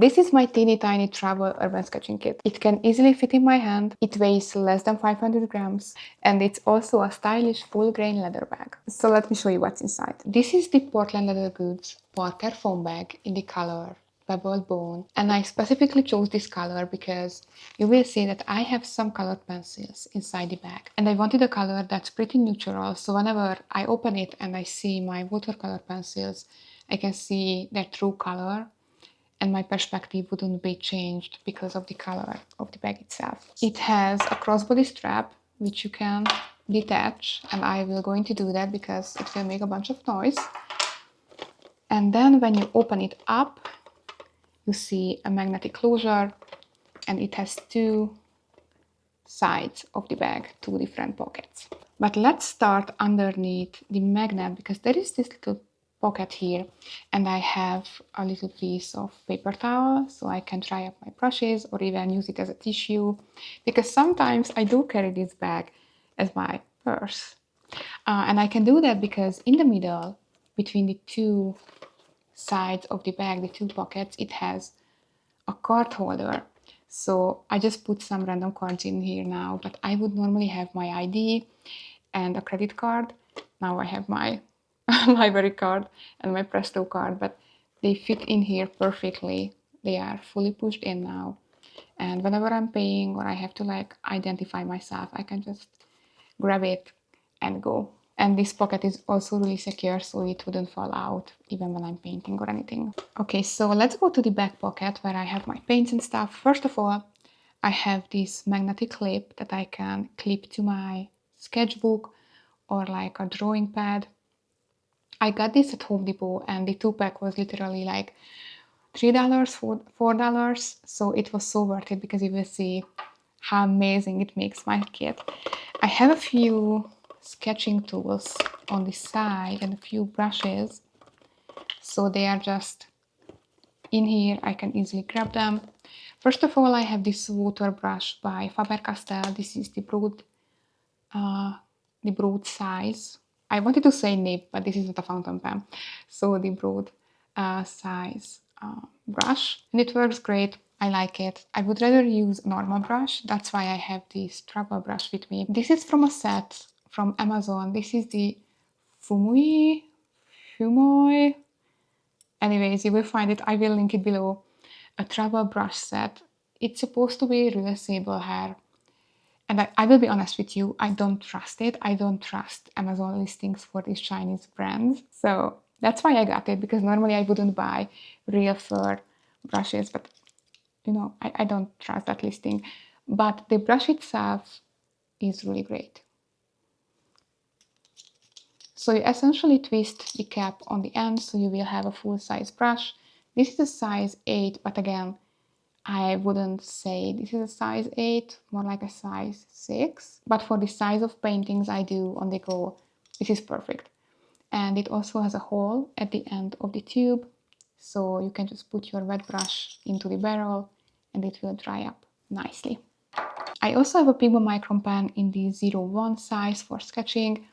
This is my teeny tiny travel urban sketching kit. It can easily fit in my hand. It weighs less than 500 grams and it's also a stylish full grain leather bag. So let me show you what's inside. This is the Portland Leather Goods Parker foam bag in the color Pebble Bone, and I specifically chose this color because you will see that I have some colored pencils inside the bag and I wanted a color that's pretty neutral, so whenever I open it and I see my watercolor pencils, I can see their true color and my perspective wouldn't be changed because of the color of the bag itself. It has a crossbody strap which you can detach, and I will going to do that because it will make a bunch of noise. And then when you open it up, you see a magnetic closure, and it has two sides of the bag, two different pockets. But let's start underneath the magnet because there is this little pocket here, and I have a little piece of paper towel so I can dry up my brushes or even use it as a tissue, because sometimes I do carry this bag as my purse. And I can do that because in the middle, between the two sides of the bag, the two pockets, it has a card holder. So I just put some random cards in here now, but I would normally have my ID and a credit card. Now I have my library card and my Presto card, but they fit in here perfectly. They are fully pushed in now. And whenever I'm paying or I have to like identify myself, I can just grab it and go. And this pocket is also really secure, so it wouldn't fall out even when I'm painting or anything. Okay, so let's go to the back pocket where I have my paints and stuff. First of all, I have this magnetic clip that I can clip to my sketchbook or like a drawing pad. I got this at Home Depot and the 2-pack was literally like $3, $4. So it was so worth it because you will see how amazing it makes my kit. I have a few sketching tools on the side and a few brushes. So they are just in here. I can easily grab them. First of all, I have this water brush by Faber-Castell. This is the broad size. I wanted to say nib, but this is not a fountain pen. So the broad size brush, and it works great. I like it. I would rather use a normal brush. That's why I have this travel brush with me. This is from a set from Amazon. This is the Fumui. Anyways, you will find it. I will link it below. A travel brush set. It's supposed to be reversible hair. And I will be honest with you, I don't trust it. I don't trust Amazon listings for these Chinese brands. So that's why I got it, because normally I wouldn't buy real fur brushes, but you know, I don't trust that listing. But the brush itself is really great. So you essentially twist the cap on the end, so you will have a full-size brush. This is a size 8, but again, I wouldn't say this is a size 8, more like a size 6. But for the size of paintings I do on the go, this is perfect. And it also has a hole at the end of the tube, so you can just put your wet brush into the barrel and it will dry up nicely. I also have a Pigma Micron pen in the 01 size for sketching.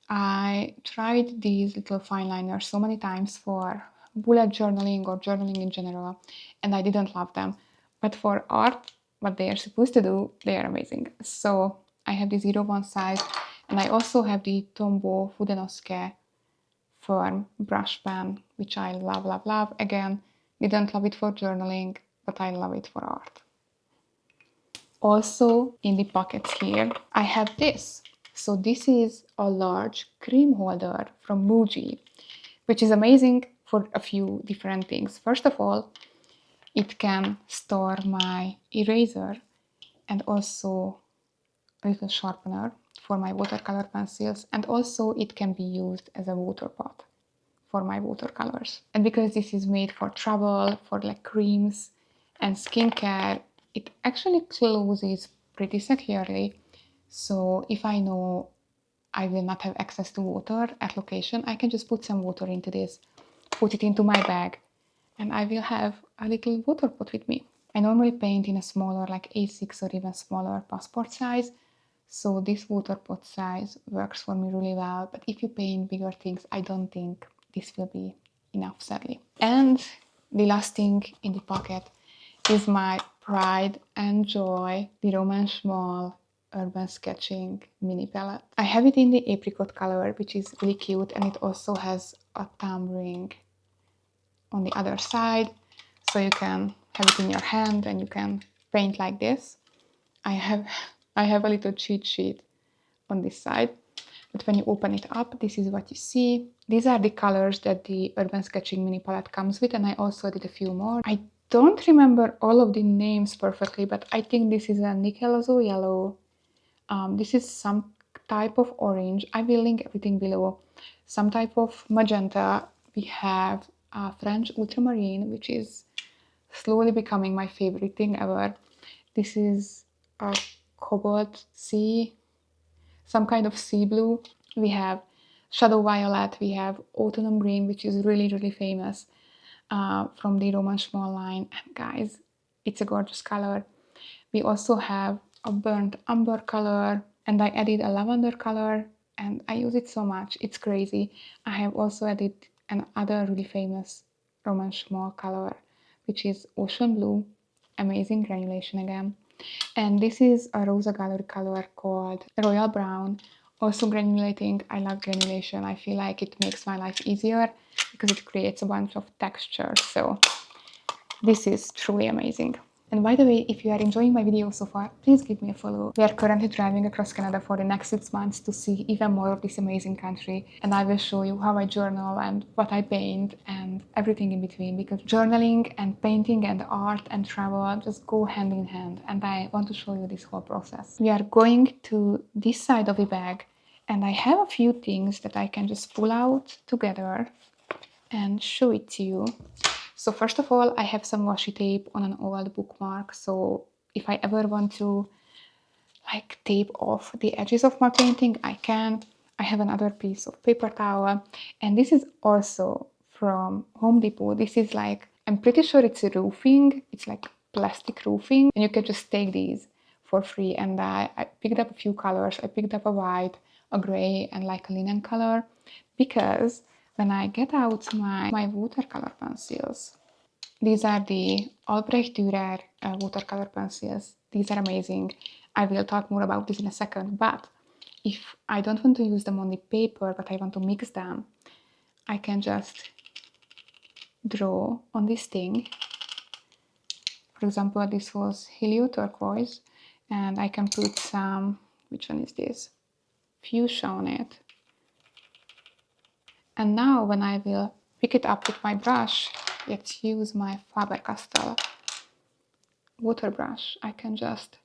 I tried these little fineliners so many times for bullet journaling or journaling in general, and I didn't love them. But for art, what they are supposed to do, they are amazing. So I have the 01 size, and I also have the Tombow Fudenosuke firm brush pen, which I love, love, love. Again, didn't love it for journaling, but I love it for art. Also in the pockets here, I have this. So this is a large cream holder from Muji, which is amazing for a few different things. First of all, it can store my eraser and also a little sharpener for my watercolor pencils, and also it can be used as a water pot for my watercolors. And because this is made for travel, for like creams and skincare, it actually closes pretty securely. So if I know I will not have access to water at location, I can just put some water into this, put it into my bag, and I will have a little water pot with me. I normally paint in a smaller, like A6 or even smaller passport size, so this water pot size works for me really well. But if you paint bigger things, I don't think this will be enough, sadly. And the last thing in the pocket is my pride and joy, the Szmal Urban Sketching mini palette. I have it in the apricot color, which is really cute, and it also has a thumb ring on the other side, so you can have it in your hand and you can paint like this. I have a little cheat sheet on this side, but when you open it up, this is what you see. These are the colors that the Urban Sketching mini palette comes with, and I also did a few more. I don't remember all of the names perfectly, but I think this is a Nickel yellow. This is some type of orange. I will link everything below. Some type of magenta. We have a French ultramarine, which is slowly becoming my favorite thing ever. This is a cobalt sea, some kind of sea blue. We have shadow violet. We have autumn green, which is really, really famous from the Szmal line. And guys, it's a gorgeous color. We also have a burnt umber color, and I added a lavender color, and I use it so much. It's crazy. I have also added another really famous Szmal color, which is ocean blue. Amazing granulation again. And this is a Rosa Gallery color called Royal Brown. Also granulating. I love granulation. I feel like it makes my life easier because it creates a bunch of textures. So this is truly amazing. And by the way, if you are enjoying my video so far, please give me a follow. We are currently driving across Canada for the next 6 months to see even more of this amazing country. And I will show you how I journal and what I paint and everything in between, because journaling and painting and art and travel just go hand in hand. And I want to show you this whole process. We are going to this side of the bag, and I have a few things that I can just pull out together and show it to you. So first of all, I have some washi tape on an old bookmark. So if I ever want to like tape off the edges of my painting, I can. I have another piece of paper towel, and this is also from Home Depot. This is like, I'm pretty sure it's a roofing. It's like plastic roofing, and you can just take these for free. And I picked up a few colors. I picked up a white, a gray, and like a linen color, because when I get out my watercolor pencils, these are the Albrecht Dürer watercolor pencils. These are amazing. I will talk more about this in a second, but if I don't want to use them on the paper, but I want to mix them, I can just draw on this thing. For example, this was Helio Turquoise, and I can put some, which one is this? Fuchsia on it. And now when I will pick it up with my brush, let's use my Faber-Castell water brush. I can just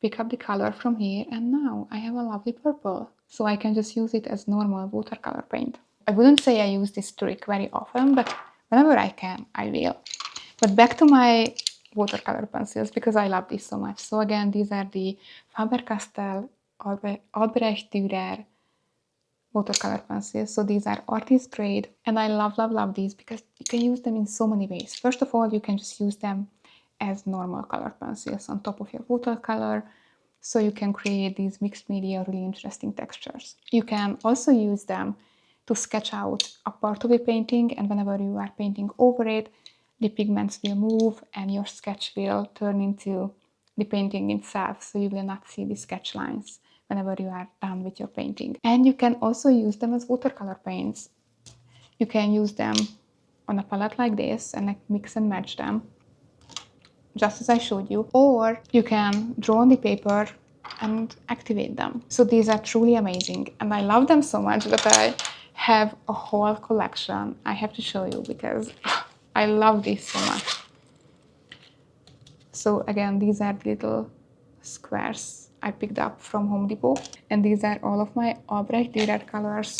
pick up the color from here, and now I have a lovely purple. So I can just use it as normal watercolor paint. I wouldn't say I use this trick very often, but whenever I can, I will. But back to my watercolor pencils, because I love this so much. So again, these are the Faber-Castell Albrecht Dürer watercolor pencils. So these are artist grade, and I love these because you can use them in so many ways. First of all, you can just use them as normal color pencils on top of your watercolor, so you can create these mixed media really interesting textures. You can also use them to sketch out a part of a painting, and whenever you are painting over it, the pigments will move and your sketch will turn into the painting itself, so you will not see the sketch lines whenever you are done with your painting. And you can also use them as watercolor paints. You can use them on a palette like this and like mix and match them, just as I showed you, or you can draw on the paper and activate them. So these are truly amazing, and I love them so much that I have a whole collection I have to show you because I love this so much. So again, these are little squares I picked up from Home Depot, and these are all of my Albrecht Dürer colors,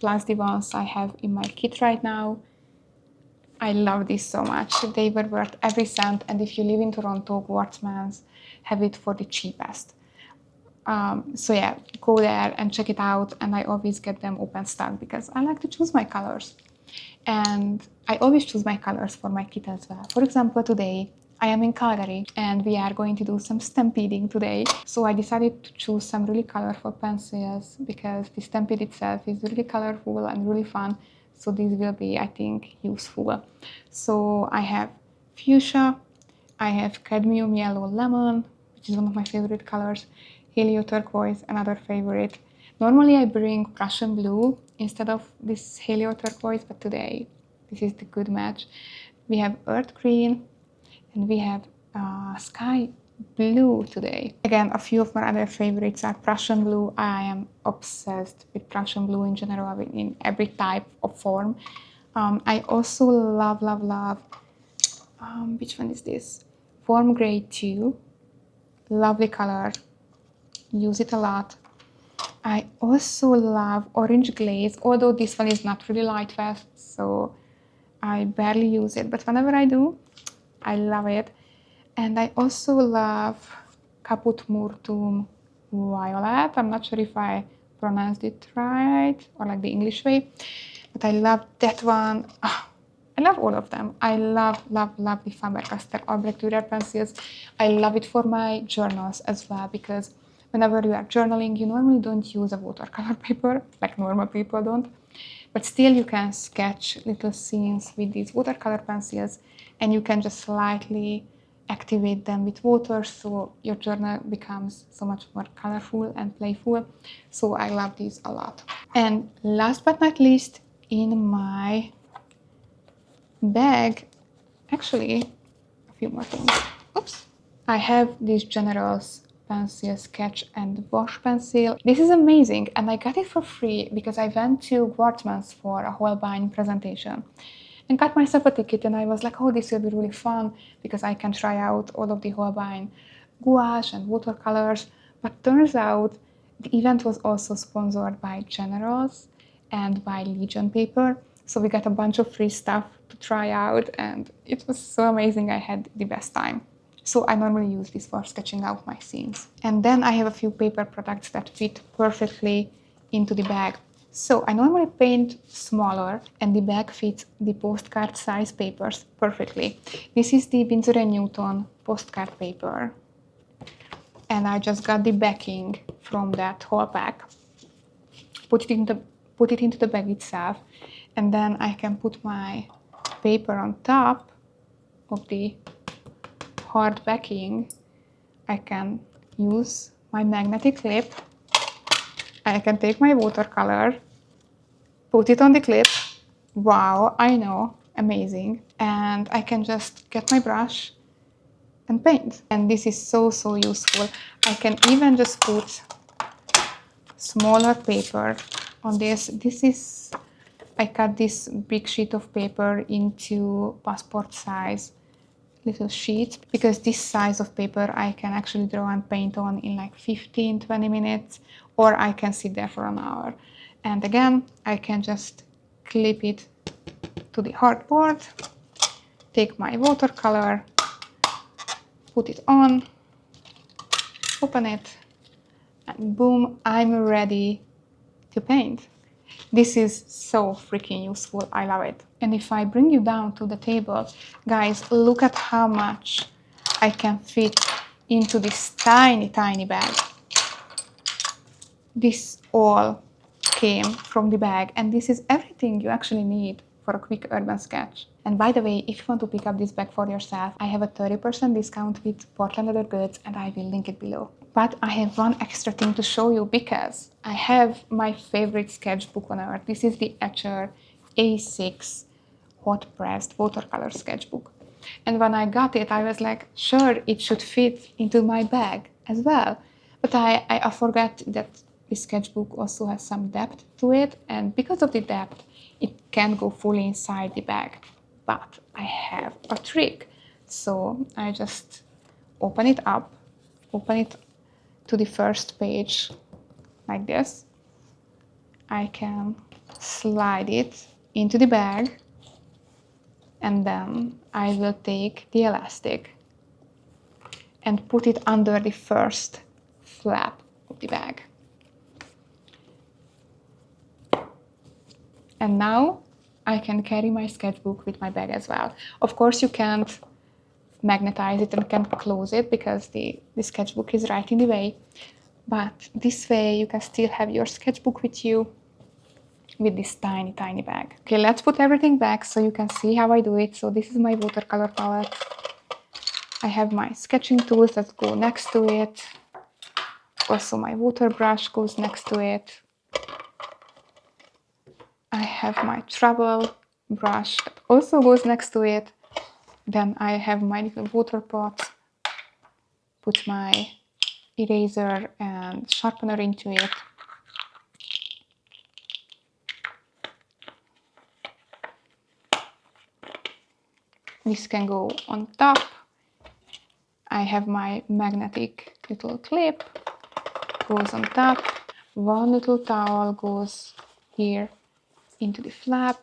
plus the ones I have in my kit right now. I love this so much. They were worth every cent, and if you live in Toronto, Wortmans have it for the cheapest. So yeah, go there and check it out, and I always get them open stock because I like to choose my colors. And I always choose my colors for my kit as well. For example, today I am in Calgary and we are going to do some stampeding today. So I decided to choose some really colorful pencils because the stampede itself is really colorful and really fun. So this will be, I think, useful. So I have fuchsia, I have cadmium yellow lemon, which is one of my favorite colors, helio turquoise, another favorite. Normally I bring Prussian blue instead of this helio turquoise, but today this is the good match. We have earth green and we have sky blue today. Again, a few of my other favorites are Prussian blue. I am obsessed with Prussian blue in general, in every type of form. I also love, which one is this? Warm gray 2. Lovely color. Use it a lot. I also love orange glaze, although this one is not really lightweight, so I barely use it. But whenever I do, I love it. And I also love Caput Murtum Violet. I'm not sure if I pronounced it right or like the English way, but I love that one. Oh, I love all of them. I love the Faber-Castell abrecht dürer pencils. I love it for my journals as well, because whenever you are journaling, you normally don't use a watercolor paper, like normal people don't. But still you can sketch little scenes with these watercolor pencils, and you can just slightly activate them with water, so your journal becomes so much more colorful and playful. So I love these a lot. And last but not least, in my bag, actually, a few more things. Oops. I have this General's pencil, sketch and wash pencil. This is amazing, and I got it for free because I went to Guardsman's for a Holbein presentation and got myself a ticket, and I was like, oh, this will be really fun because I can try out all of the Holbein gouache and watercolors. But turns out the event was also sponsored by General's and by Legion Paper. So we got a bunch of free stuff to try out, and it was so amazing. I had the best time. So I normally use this for sketching out my scenes. And then I have a few paper products that fit perfectly into the bag. So I normally paint smaller, and the bag fits the postcard size papers perfectly. This is the Winsor & Newton postcard paper. And I just got the backing from that whole pack. Put it into the bag itself, and then I can put my paper on top of the hard backing. I can use my magnetic clip. I can take my watercolor, put it on the clip. Wow, I know, amazing. And I can just get my brush and paint. And this is so useful. I can even just put smaller paper on this. I cut this big sheet of paper into passport size little sheets, because this size of paper I can actually draw and paint on in like 15-20 minutes, or I can sit there for an hour. And again, I can just clip it to the hardboard, take my watercolor, put it on, open it, and boom, I'm ready to paint. This is so freaking useful. I love it. And if I bring you down to the table, guys, look at how much I can fit into this tiny bag. This all came from the bag, and this is everything you actually need for a quick urban sketch. And by the way, if you want to pick up this bag for yourself, I have a 30% discount with Portland Leather Goods, and I will link it below. But I have one extra thing to show you, because I have my favorite sketchbook on earth. This is the Etcher A6 hot pressed watercolor sketchbook. And when I got it, I was like, sure, it should fit into my bag as well. But I forgot that the sketchbook also has some depth to it, and because of the depth, it can go fully inside the bag. But I have a trick. So I just open it up, open it to the first page like this. I can slide it into the bag, and then I will take the elastic and put it under the first flap of the bag. And now I can carry my sketchbook with my bag as well. Of course, you can't magnetize it and can't close it because the sketchbook is right in the way. But this way you can still have your sketchbook with you with this tiny, tiny bag. Okay, let's put everything back so you can see how I do it. So this is my watercolor palette. I have my sketching tools that go next to it. Also my water brush goes next to it. I have my travel brush that also goes next to it. Then I have my little water pot. Put my eraser and sharpener into it. This can go on top. I have my magnetic little clip, goes on top. One little towel goes here into the flap.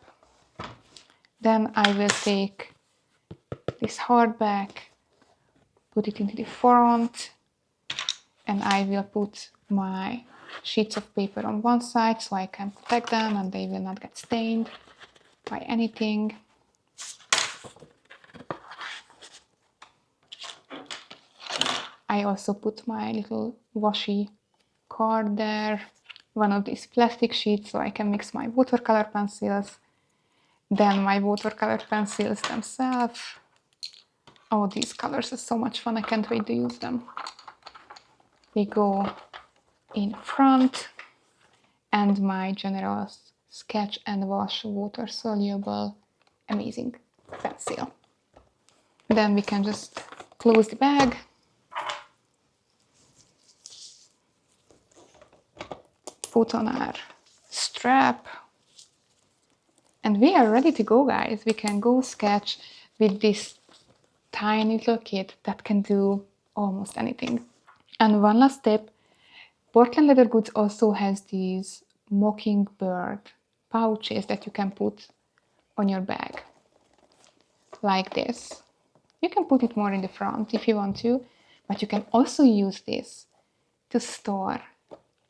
Then I will take this hardback, put it into the front, and I will put my sheets of paper on one side so I can protect them and they will not get stained by anything. I also put my little washi card there, one of these plastic sheets so I can mix my watercolor pencils. Then my watercolor pencils themselves. Oh, these colors are so much fun, I can't wait to use them. They go in front, and my general sketch and wash water soluble amazing pencil. Then we can just close the bag. Put on our strap. And we are ready to go, guys. We can go sketch with this tiny little kit that can do almost anything. And one last tip, Portland Leather Goods also has these mockingbird pouches that you can put on your bag, like this. You can put it more in the front if you want to, but you can also use this to store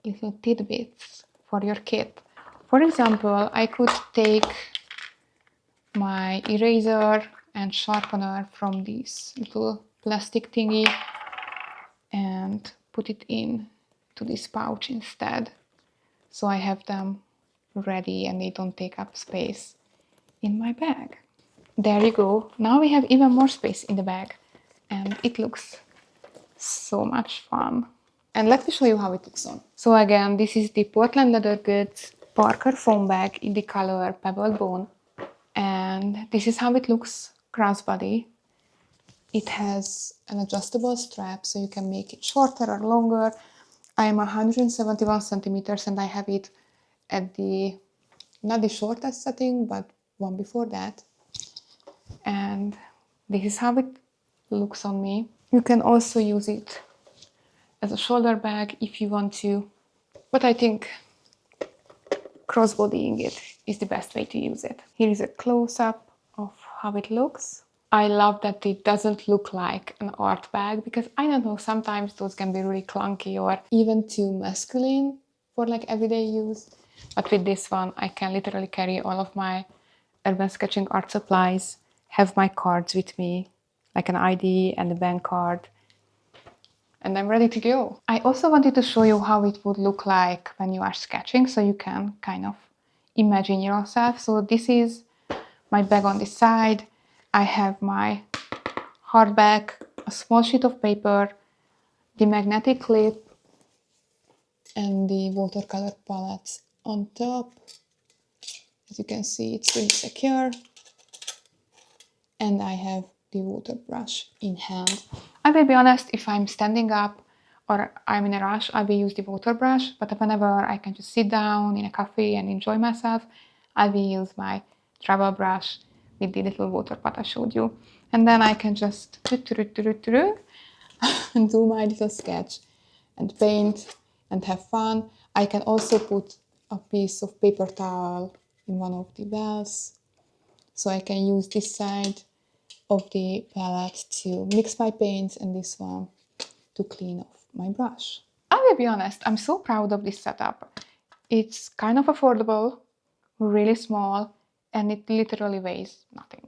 little tidbits for your kit. For example, I could take my eraser and sharpener from this little plastic thingy and put it in to this pouch instead. So I have them ready and they don't take up space in my bag. There you go. Now we have even more space in the bag and it looks so much fun. And let me show you how it looks on. So again, this is the Portland Leather Goods Parker foam bag in the color Pebble Bone. And this is how it looks crossbody. It has an adjustable strap so you can make it shorter or longer. I am 171 centimeters and I have it at the, not the shortest setting, but one before that. And this is how it looks on me. You can also use it as a shoulder bag if you want to, but I think crossbodying it is the best way to use it. Here is a close-up of how it looks. I love that it doesn't look like an art bag because I don't know, sometimes those can be really clunky or even too masculine for like everyday use. But with this one, I can literally carry all of my urban sketching art supplies, have my cards with me, like an ID and a bank card, and I'm ready to go. I also wanted to show you how it would look like when you are sketching, so you can kind of imagine yourself. So this is my bag on the side. I have my hardback, a small sheet of paper, the magnetic clip, and the watercolor palette on top. As you can see, it's really secure. And I have the water brush in hand. I will be honest, if I'm standing up or I'm in a rush, I will use the water brush, but whenever I can just sit down in a cafe and enjoy myself, I will use my travel brush with the little water pot I showed you. And then I can just and do my little sketch and paint and have fun. I can also put a piece of paper towel in one of the wells, so I can use this side of the palette to mix my paints and this one to clean off my brush. I will be honest, I'm so proud of this setup. It's kind of affordable, really small, and it literally weighs nothing.